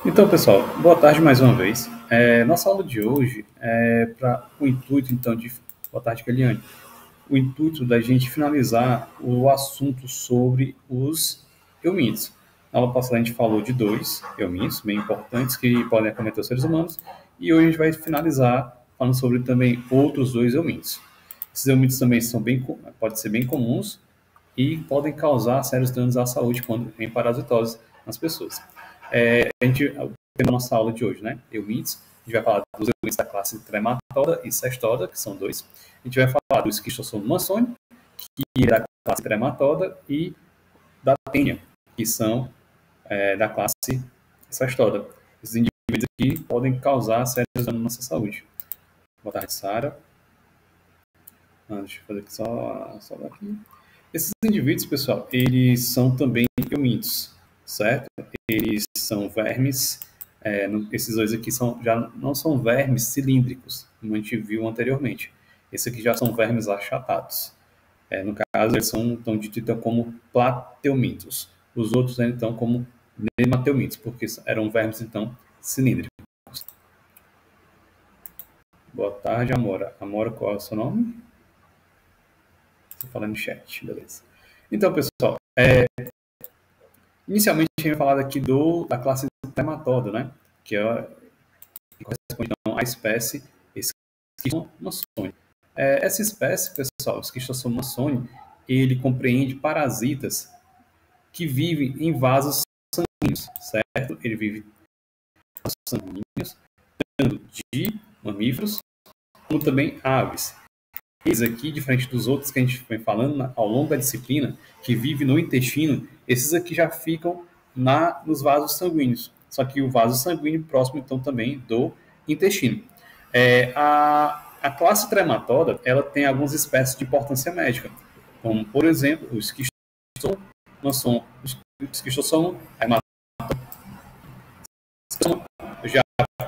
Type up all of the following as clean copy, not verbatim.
Então, pessoal, boa tarde mais uma vez. Nossa aula de hoje é para o intuito, então, de... Boa tarde, Keliane. O intuito da gente finalizar o assunto sobre os eumintos. Na aula passada a gente falou de dois eumintos bem importantes que podem acometer os seres humanos, e hoje a gente vai finalizar falando sobre também outros dois eumintos. Esses eumintos também podem ser bem comuns e podem causar sérios danos à saúde quando em parasitose nas pessoas. A gente tem a nossa aula de hoje, né? Eumintos. A gente vai falar dos eumintos da classe Trematoda e Cestoda, que são dois. A gente vai falar do Schistosoma mansoni, que é da classe Trematoda, e da Tênia, que são da classe Cestoda. Esses indivíduos aqui podem causar sérios danos à nossa saúde. Boa tarde, Sara. Deixa eu fazer aqui só aqui. Esses indivíduos, pessoal, eles são também eumintos, certo? Eles são vermes. Esses dois aqui já não são vermes cilíndricos, como a gente viu anteriormente. Esses aqui já são vermes achatados. No caso, eles são então ditos como plateumintos. Os outros, então, como nemateumintos, porque eram vermes, então, cilíndricos. Boa tarde, Amora. Amora, qual é o seu nome? Estou falando no chat, beleza. Então, pessoal, inicialmente a gente vai falar aqui da classe Trematoda, né? Que corresponde então, à espécie Schistosoma mansoni. Essa espécie, pessoal, o Schistosoma mansoni, ele compreende parasitas que vivem em vasos sanguíneos, certo? Ele vive em vasos sanguíneos, tanto de mamíferos como também aves. Esses aqui, diferente dos outros que a gente vem falando ao longo da disciplina, que vive no intestino, esses aqui já ficam nos vasos sanguíneos. Só que o vaso sanguíneo próximo, então, também do intestino. A classe Trematoda, ela tem algumas espécies de importância médica, como, por exemplo, o Schistosoma mansoni, o Schistosoma já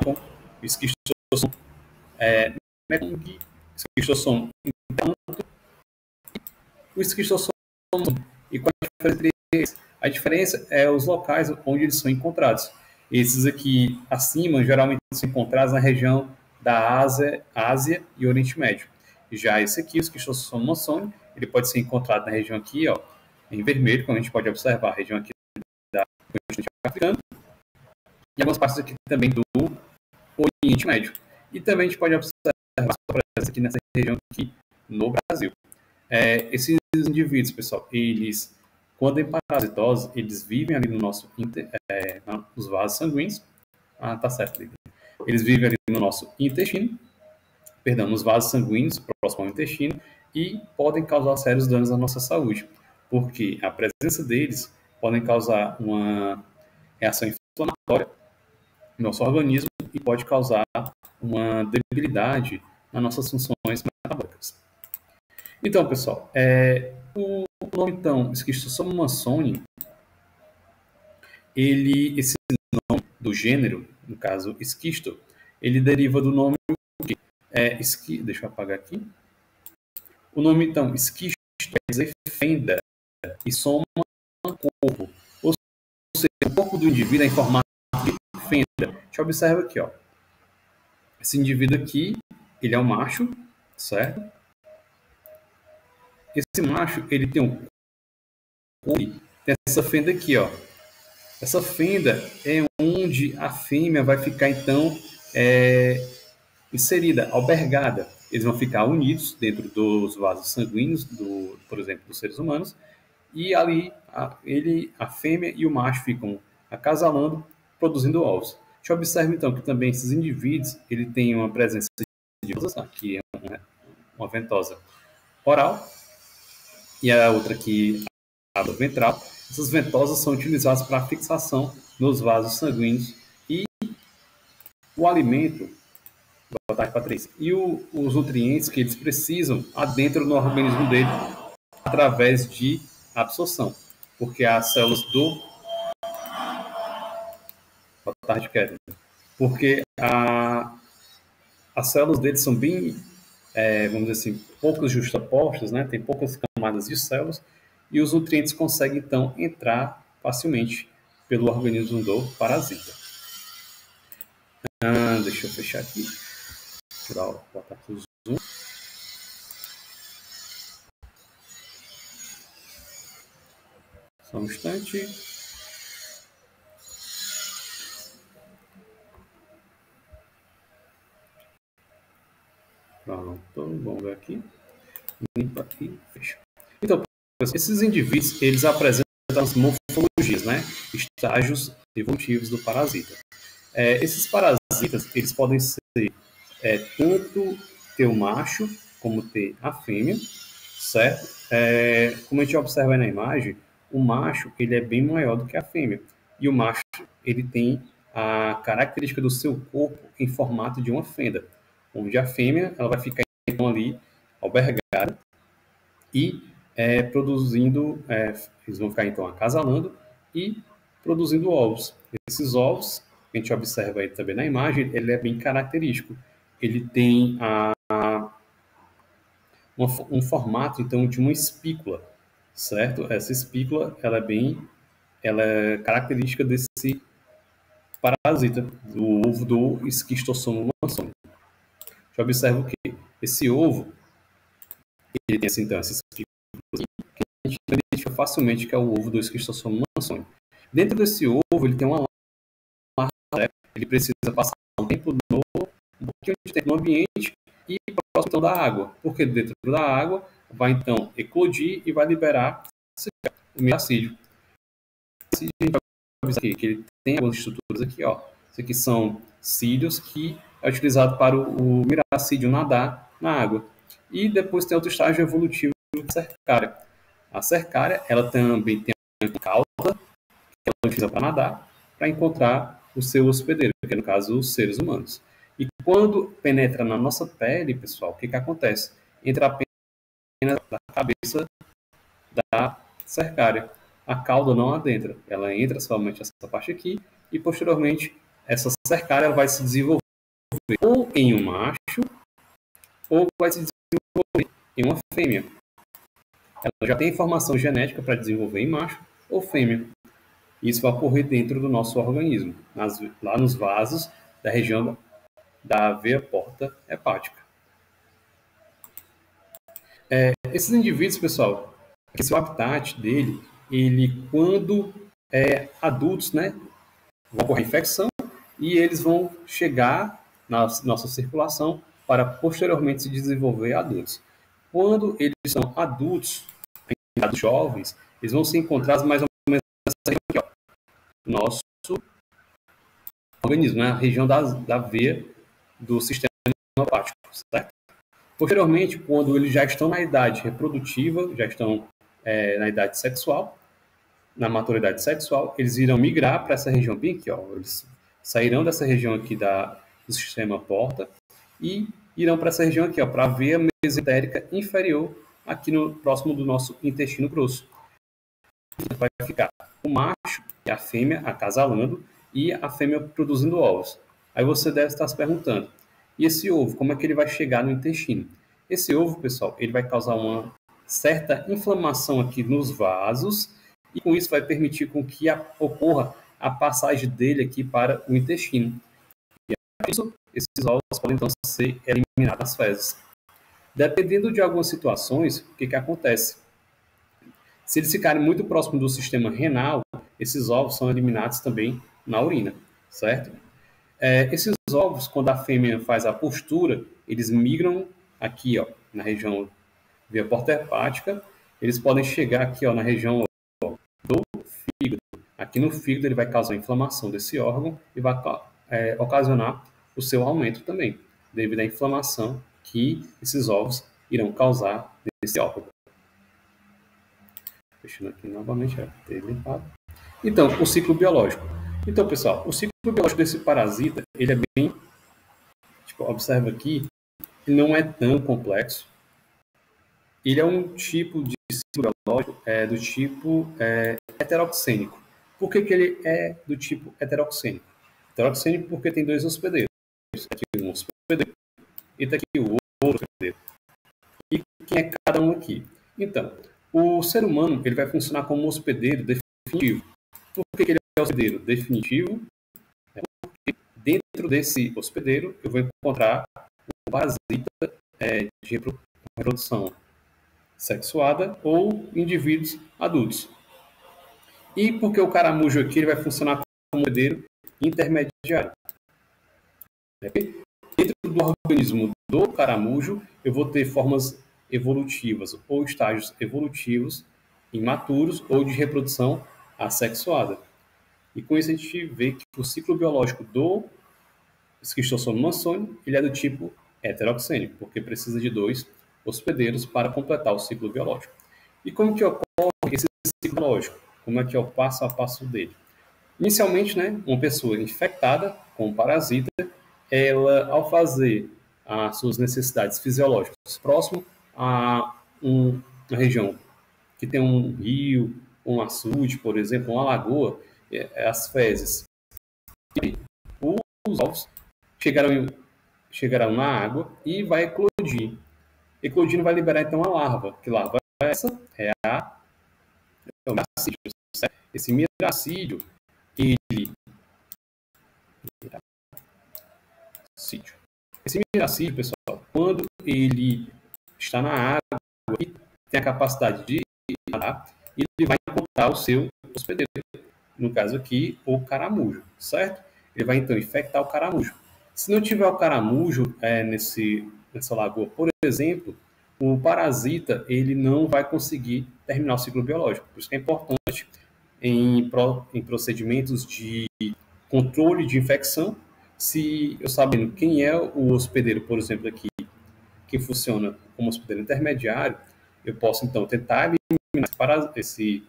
com o Schistosoma mecongue, Schistosoma o esquistossoma. E qual a diferença entre eles? A diferença é os locais onde eles são encontrados. Esses aqui acima geralmente são encontrados na região da Ásia e Oriente Médio. Já esse aqui, o esquistossoma mansoni, ele pode ser encontrado na região aqui, ó, em vermelho, como a gente pode observar, a região aqui da continente africano, e algumas partes aqui também do Oriente Médio. E também a gente pode observar a presença aqui nessa região aqui no Brasil. Esses indivíduos, pessoal, eles, quando em parasitose, eles vivem ali nos vasos sanguíneos. Tá certo, Lívia. Eles vivem ali no nosso intestino, perdão, nos vasos sanguíneos, próximo ao intestino, e podem causar sérios danos à nossa saúde, porque a presença deles podem causar uma reação inflamatória no nosso organismo e pode causar uma debilidade nas nossas funções metabólicas. Então, pessoal, o nome, então, Schistosoma mansoni, esse nome do gênero, no caso, esquisto, ele deriva do nome deixa eu apagar aqui. O nome, então, esquisto quer dizer fenda e soma corpo. Ou seja, o corpo do indivíduo é em formato de fenda. A gente observa aqui, ó. Esse indivíduo aqui, ele é um macho, certo? Esse macho, ele tem tem essa fenda aqui, ó. Essa fenda é onde a fêmea vai ficar, então, inserida, albergada. Eles vão ficar unidos dentro dos vasos sanguíneos, por exemplo, dos seres humanos, e ali a fêmea e o macho ficam acasalando, produzindo ovos. A gente observa, então, que também esses indivíduos, ele tem uma presença de aqui é uma ventosa oral, e a outra aqui, a ventral. Essas ventosas são utilizadas para fixação nos vasos sanguíneos e o alimento, boa tarde, Patrícia, e os nutrientes que eles precisam adentro no organismo dele através de absorção, porque as células boa tarde, Kevin, porque as células dele são bem, vamos dizer assim, poucas justapostas, né? Tem poucas camadas de células, e os nutrientes conseguem, então, entrar facilmente pelo organismo do parasita. Deixa eu fechar aqui. Botar aqui o zoom. Só um instante. Pronto, vamos ver aqui. Limpa aqui, fecha. Então, esses indivíduos, eles apresentam as morfologias, né? Estágios evolutivos do parasita. Esses parasitas, eles podem ser tanto ter o macho, como ter a fêmea, certo? Como a gente observa aí na imagem, o macho, ele é bem maior do que a fêmea. E o macho, ele tem a característica do seu corpo em formato de uma fenda, onde a fêmea, ela vai ficar então ali albergada e produzindo, eles vão ficar então acasalando e produzindo ovos. Esses ovos, a gente observa aí também na imagem, ele é bem característico. Ele tem um formato então de uma espícula, certo? Essa espícula, ela é característica desse parasita, do ovo do Schistosoma mansoni. Já observa que esse ovo, ele tem assim, então, essa espícula que a gente identifica facilmente que é o ovo do Schistosoma mansoni. Dentro desse ovo, ele tem uma larva, ele precisa passar um pouquinho de tempo no ambiente e próximo então, da água, porque dentro da água vai então eclodir e vai liberar o miracídio. A gente vai ver aqui que ele tem algumas estruturas aqui, ó. Isso aqui são cílios que é utilizado para o miracídio nadar na água. E depois tem outro estágio evolutivo da cercária. A cercária, ela também tem uma cauda que ela utiliza para nadar, para encontrar o seu hospedeiro, que é no caso os seres humanos. E quando penetra na nossa pele, pessoal, o que acontece? Entra apenas na cabeça da cercária. A cauda não adentra, ela entra somente essa parte aqui e posteriormente essa cercária vai se desenvolver ou em um macho ou vai se desenvolver em uma fêmea. Ela já tem informação genética para desenvolver em macho ou fêmea. Isso vai ocorrer dentro do nosso organismo, lá nos vasos da região da veia porta hepática. Esses indivíduos, pessoal, esse habitat dele, ele quando adultos, né, vão ocorrer infecção e eles vão chegar na nossa circulação para posteriormente se desenvolver adultos. Quando eles são adultos, jovens, eles vão se encontrar mais ou menos aqui, ó, no nosso organismo, né, a região da veia do sistema hepático, certo? Posteriormente, quando eles já estão na idade reprodutiva, já estão na idade sexual, na maturidade sexual, eles irão migrar para essa região bem aqui, ó. Eles sairão dessa região aqui do sistema porta e irão para essa região aqui, ó, para a veia mesentérica inferior, aqui no próximo do nosso intestino grosso. Vai ficar o macho e a fêmea acasalando e a fêmea produzindo ovos. Aí você deve estar se perguntando, e esse ovo, como é que ele vai chegar no intestino? Esse ovo, pessoal, ele vai causar uma certa inflamação aqui nos vasos e com isso vai permitir com que ocorra a passagem dele aqui para o intestino. E por isso, esses ovos podem então ser eliminados das fezes. Dependendo de algumas situações, o que acontece? Se eles ficarem muito próximo do sistema renal, esses ovos são eliminados também na urina, certo? Esses ovos, quando a fêmea faz a postura, eles migram aqui, ó, na região via porta hepática, eles podem chegar aqui, ó, na região do fígado. Aqui no fígado ele vai causar inflamação desse órgão e vai ocasionar o seu aumento também, devido à inflamação que esses ovos irão causar nesse órgão. Fechando aqui novamente, ter limpado. Então, o ciclo biológico. Então, pessoal, o ciclo biológico desse parasita, ele é bem, observa aqui, ele não é tão complexo. Ele é um tipo de ciclo biológico do tipo heteroxênico. Por que ele é do tipo heteroxênico? Heteroxênico porque tem dois hospedeiros. Aqui um hospedeiro e aqui o outro hospedeiro. E quem é cada um aqui? Então, o ser humano ele vai funcionar como um hospedeiro definitivo. Por que ele é hospedeiro definitivo? Porque dentro dentro desse hospedeiro, eu vou encontrar o parasita de reprodução sexuada ou indivíduos adultos. E porque o caramujo aqui ele vai funcionar como hospedeiro intermediário. Dentro do organismo do caramujo, eu vou ter formas evolutivas ou estágios evolutivos imaturos ou de reprodução assexuada. E com isso a gente vê que o ciclo biológico do Schistosoma mansoni ele é do tipo heteroxênico, porque precisa de 2 hospedeiros para completar o ciclo biológico. E como que ocorre esse ciclo biológico? Como é que é o passo a passo dele? Inicialmente, né, uma pessoa infectada com um parasita, ela, ao fazer as suas necessidades fisiológicas próximo a uma região que tem um rio, um açude, por exemplo, uma lagoa, as fezes e os ovos chegarão na água e vai eclodir. Eclodindo vai liberar então a larva. Que larva é essa? É o miracídio. Esse miracídio, esse miracídio, pessoal, quando ele está na água e tem a capacidade de nadar, ele vai encontrar o seu hospedeiro. No caso aqui, o caramujo, certo? Ele vai então infectar o caramujo. Se não tiver o caramujo nessa lagoa, por exemplo, o parasita ele não vai conseguir terminar o ciclo biológico. Por isso que é importante em procedimentos de controle de infecção, se eu sabendo quem é o hospedeiro, por exemplo, aqui, que funciona como hospedeiro intermediário, eu posso então tentar eliminar esse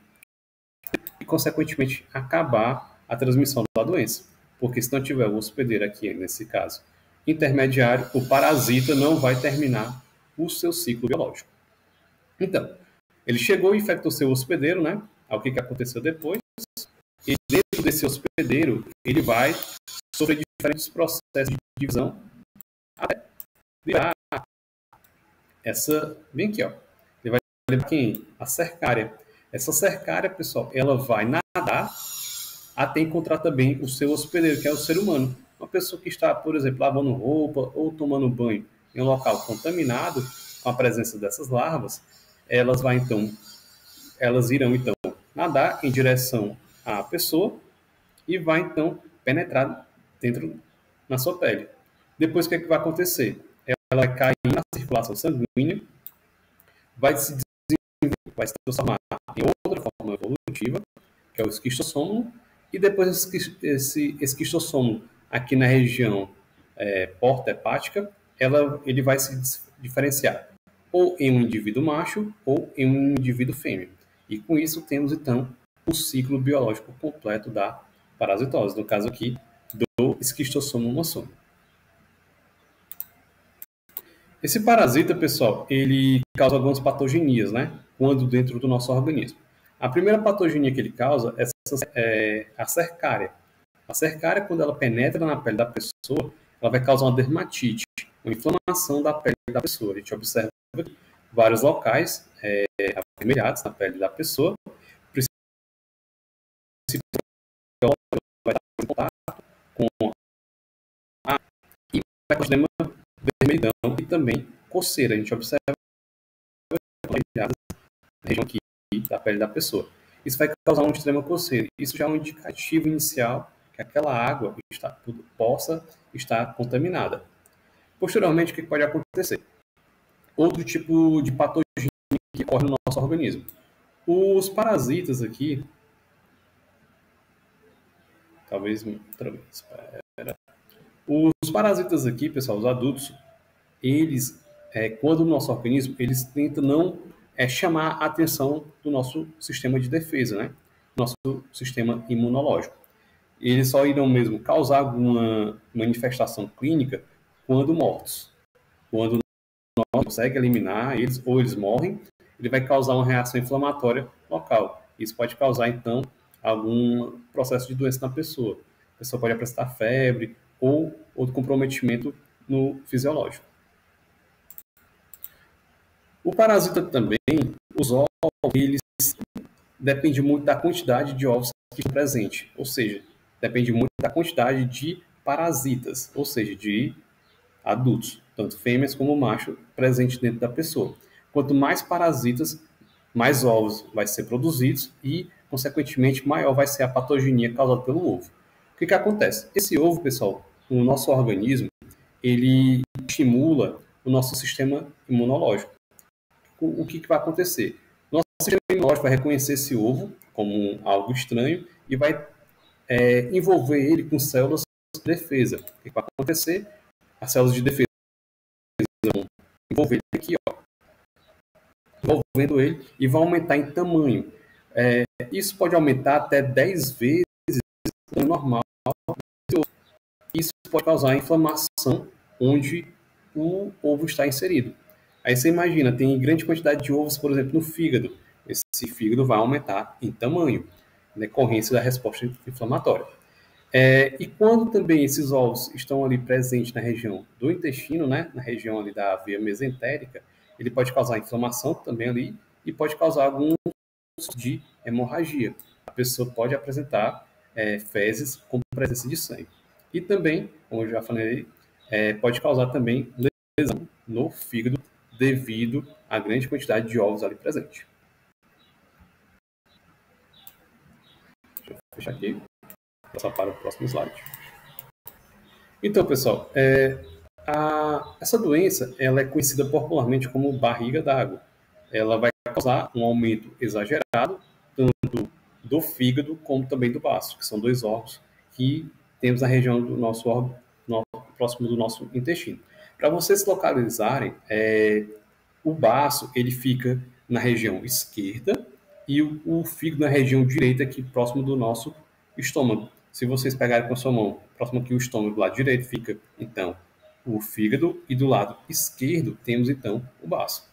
e, consequentemente, acabar a transmissão da doença. Porque se não tiver o hospedeiro aqui, nesse caso, intermediário, o parasita não vai terminar o seu ciclo biológico. Então, ele chegou e infectou seu hospedeiro, né? O que aconteceu depois? E dentro desse hospedeiro, ele vai sofrer diferentes processos de divisão até virar essa... Vem aqui, ó. Ele vai levar quem? A cercária. Essa cercária, pessoal, ela vai nadar até encontrar também o seu hospedeiro, que é o ser humano. Uma pessoa que está, por exemplo, lavando roupa ou tomando banho em um local contaminado com a presença dessas larvas, elas irão então nadar em direção à pessoa e vai então penetrar dentro na sua pele. Depois o que é que vai acontecer? Ela vai cair na circulação sanguínea, vai se transformar em outra forma evolutiva, que é o esquistossômulo, e depois esse esquistossômulo aqui na região porta hepática, ele vai se diferenciar ou em um indivíduo macho ou em um indivíduo fêmea. E com isso temos então o ciclo biológico completo da parasitose, no caso aqui do esquistossoma mansoni. Esse parasita, pessoal, ele causa algumas patogenias, né? Quando dentro do nosso organismo. A primeira patogenia que ele causa é a cercária. A cercária, quando ela penetra na pele da pessoa, ela vai causar uma dermatite, uma inflamação da pele da pessoa. A gente observa vários locais avermelhados na pele da pessoa, vai estar em contato com a e vai causar vermelhidão e também coceira. A gente observa na região aqui da pele da pessoa. Isso vai causar uma extrema coceira. Isso já é um indicativo inicial que aquela água possa estar contaminada. Posteriormente, o que pode acontecer? Outro tipo de patogenia que ocorre no nosso organismo. Os parasitas aqui, talvez outra vez. Os parasitas aqui, pessoal, os adultos, eles, quando o nosso organismo, eles tentam não chamar a atenção do nosso sistema de defesa, né? Nosso sistema imunológico. Eles só irão mesmo causar alguma manifestação clínica quando mortos. Quando não consegue eliminar eles, ou eles morrem, ele vai causar uma reação inflamatória local. Isso pode causar, então, algum processo de doença na pessoa. A pessoa pode apresentar febre ou outro comprometimento no fisiológico. O parasita também, os ovos, eles dependem muito da quantidade de ovos que estão presentes. Ou seja, depende muito da quantidade de parasitas, ou seja, de adultos, tanto fêmeas como macho, presente dentro da pessoa. Quanto mais parasitas, mais ovos vai ser produzidos e, consequentemente, maior vai ser a patogenia causada pelo ovo. O que acontece? Esse ovo, pessoal, no nosso organismo, ele estimula o nosso sistema imunológico. O que vai acontecer? Nosso sistema imunológico vai reconhecer esse ovo como algo estranho e vai envolver ele com células de defesa. O que vai acontecer? As células de defesa vão envolver ele aqui, ó, envolvendo ele, e vão aumentar em tamanho. Isso pode aumentar até 10 vezes o normal. Isso pode causar inflamação onde o ovo está inserido. Aí você imagina, tem grande quantidade de ovos, por exemplo, no fígado. Esse fígado vai aumentar em tamanho, na decorrência da resposta inflamatória. E quando também esses ovos estão ali presentes na região do intestino, né, na região ali da via mesentérica, ele pode causar inflamação também ali e pode causar algum tipo de hemorragia. A pessoa pode apresentar fezes com presença de sangue. E também, como eu já falei, pode causar também lesão no fígado devido à grande quantidade de ovos ali presente. Deixa eu fechar aqui. Passar para o próximo slide. Então, pessoal, essa doença ela é conhecida popularmente como barriga d'água. Ela vai causar um aumento exagerado tanto do fígado como também do baço, que são dois órgãos que temos na região do nosso órgão, próximo do nosso intestino. Para vocês se localizarem, o baço ele fica na região esquerda e o fígado na região direita, aqui próximo do nosso estômago. Se vocês pegarem com a sua mão, próximo aqui o estômago, do lado direito fica, então, o fígado e do lado esquerdo temos, então, o baço.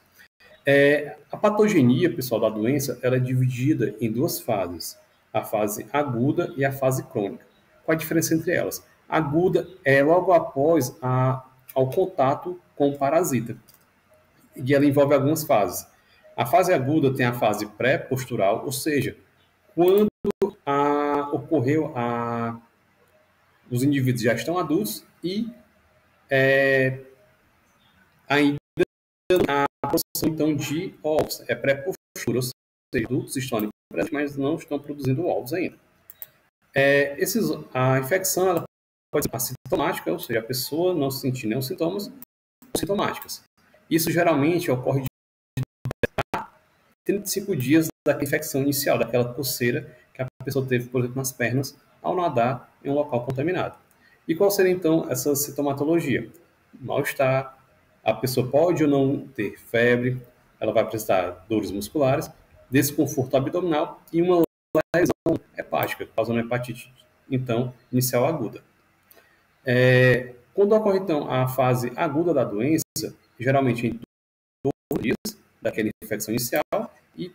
A patogenia, pessoal, da doença, ela é dividida em duas fases, a fase aguda e a fase crônica. Qual a diferença entre elas? A aguda é logo após ao contato com o parasita, e ela envolve algumas fases. A fase aguda tem a fase pré-postural, ou seja, quando ocorreu os indivíduos já estão adultos e ainda a produção então de ovos. É pré-postura, ou seja, adultos estão ali presentes, mas não estão produzindo ovos ainda. A infecção ela pode ser assintomática, ou seja, a pessoa não sentir nenhum sintomas, sintomáticas. Isso geralmente ocorre de 35 dias da infecção inicial, daquela coceira que a pessoa teve, por exemplo, nas pernas, ao nadar em um local contaminado. E qual seria, então, essa sintomatologia? Mal-estar, a pessoa pode ou não ter febre, ela vai apresentar dores musculares, desconforto abdominal e uma lesão hepática, causando hepatite, então, inicial aguda. Quando ocorre, então, a fase aguda da doença, geralmente em 12 dias daquela infecção inicial e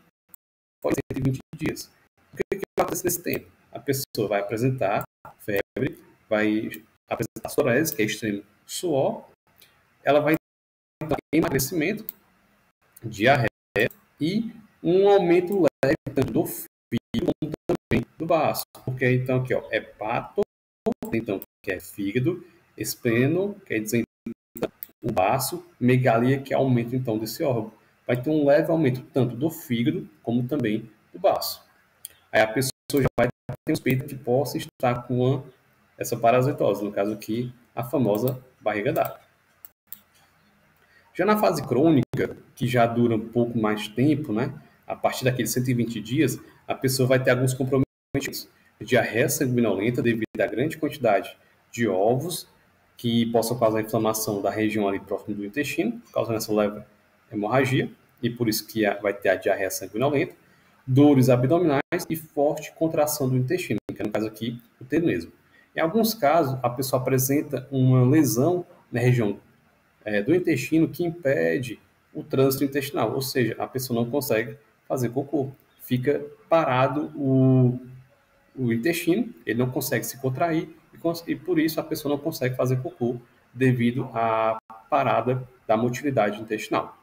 pode ser 20 dias. O que vai acontecer nesse tempo? A pessoa vai apresentar febre, vai apresentar sudorese, que é extremo suor, ela vai ter emagrecimento, diarreia e um aumento leve tanto do fígado como também do baço. Porque então aqui, ó, hepato, então, que é fígado, espleno, quer dizer o baço, megalia, que é aumento então desse órgão. Vai ter um leve aumento tanto do fígado como também do baço. Aí a pessoa já vai ter suspeita que possa estar com essa parasitose, no caso aqui, a famosa barriga d'água. Já na fase crônica, que já dura um pouco mais tempo, né? A partir daqueles 120 dias, a pessoa vai ter alguns comprometimentos. Diarreia sanguinolenta devido à grande quantidade de ovos que possam causar inflamação da região ali próximo do intestino, causando essa leve hemorragia, e por isso que vai ter a diarreia sanguinolenta, dores abdominais e forte contração do intestino, que é no caso aqui o tenesmo. Em alguns casos, a pessoa apresenta uma lesão na região do intestino que impede o trânsito intestinal, ou seja, a pessoa não consegue fazer cocô, fica parado o intestino, ele não consegue se contrair e por isso a pessoa não consegue fazer cocô devido à parada da motilidade intestinal.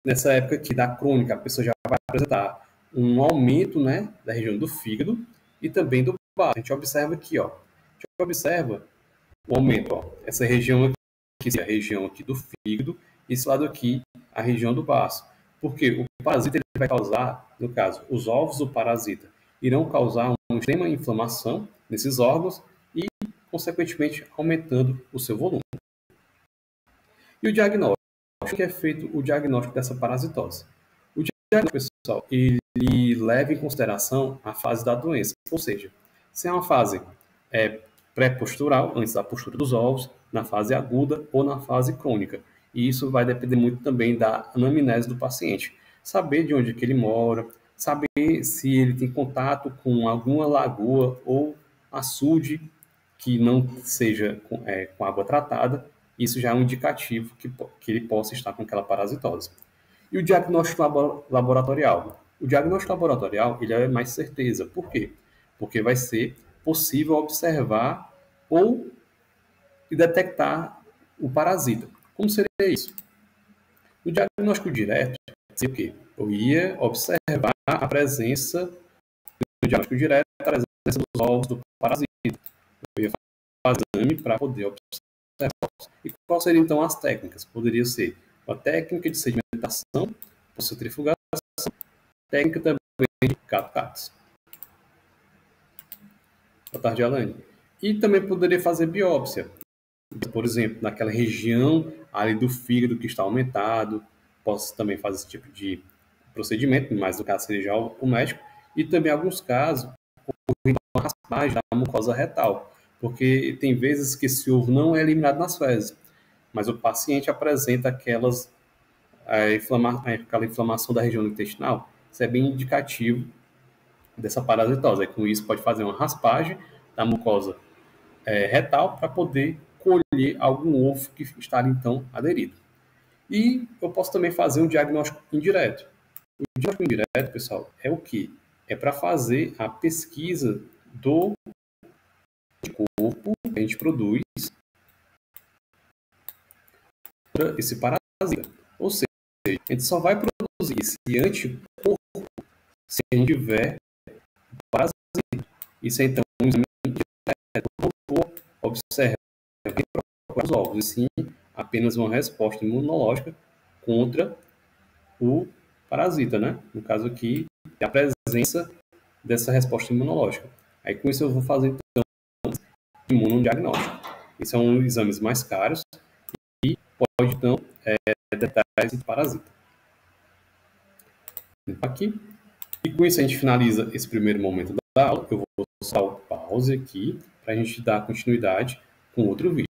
Nessa época aqui da crônica, a pessoa já vai apresentar um aumento, né, da região do fígado e também do baço. A gente observa aqui, ó, gente observa o aumento, ó, essa região aqui, a região aqui do fígado, e esse lado aqui, a região do baço. Porque o parasita ele vai causar, no caso, os ovos do parasita irão causar uma extrema inflamação nesses órgãos e, consequentemente, aumentando o seu volume. E o diagnóstico? O que é feito o diagnóstico dessa parasitose? O diagnóstico, pessoal, ele leva em consideração a fase da doença, ou seja, se é uma fase pré-postural, antes da postura dos ovos, na fase aguda ou na fase crônica. E isso vai depender muito também da anamnese do paciente. Saber de onde que ele mora, saber se ele tem contato com alguma lagoa ou açude que não seja com água tratada, isso já é um indicativo que ele possa estar com aquela parasitose. E o diagnóstico laboratorial? O diagnóstico laboratorial ele é mais certeza. Por quê? Porque vai ser possível observar ou detectar o parasita. Como seria isso? No diagnóstico direto, seria o quê? Eu ia observar a presença, no diagnóstico direto, a presença dos ovos do parasita. Eu ia fazer um exame para poder observar. E quais seriam então as técnicas? Poderia ser uma técnica de sedimentação, por centrifugação, técnica também de cato-catos. Boa tarde, Alane. E também poderia fazer biópsia. Por exemplo, naquela região ali do fígado que está aumentado, posso também fazer esse tipo de procedimento, mas no caso seria já o médico. E também, em alguns casos, uma raspagem da mucosa retal, porque tem vezes que esse ovo não é eliminado nas fezes, mas o paciente apresenta aquela inflamação da região intestinal. Isso é bem indicativo dessa parasitose. Com isso, pode fazer uma raspagem da mucosa retal para poder colher algum ovo que está ali, então, aderido. E eu posso também fazer um diagnóstico indireto. O diagnóstico indireto, pessoal, é o quê? É para fazer a pesquisa do corpo que a gente produz para esse parasita. Ou seja, a gente só vai produzir esse anticorpo se a gente tiver parasita. Isso é, então, um exame indireto. Não vou observar os ovos, e sim apenas uma resposta imunológica contra o parasita, né? No caso aqui, é a presença dessa resposta imunológica. Aí com isso eu vou fazer então imunodiagnóstico. Esses são exames mais caros e pode então detectar esse parasita. Aqui. E com isso a gente finaliza esse primeiro momento da aula. Eu vou dar o pause aqui para a gente dar continuidade com outro vídeo.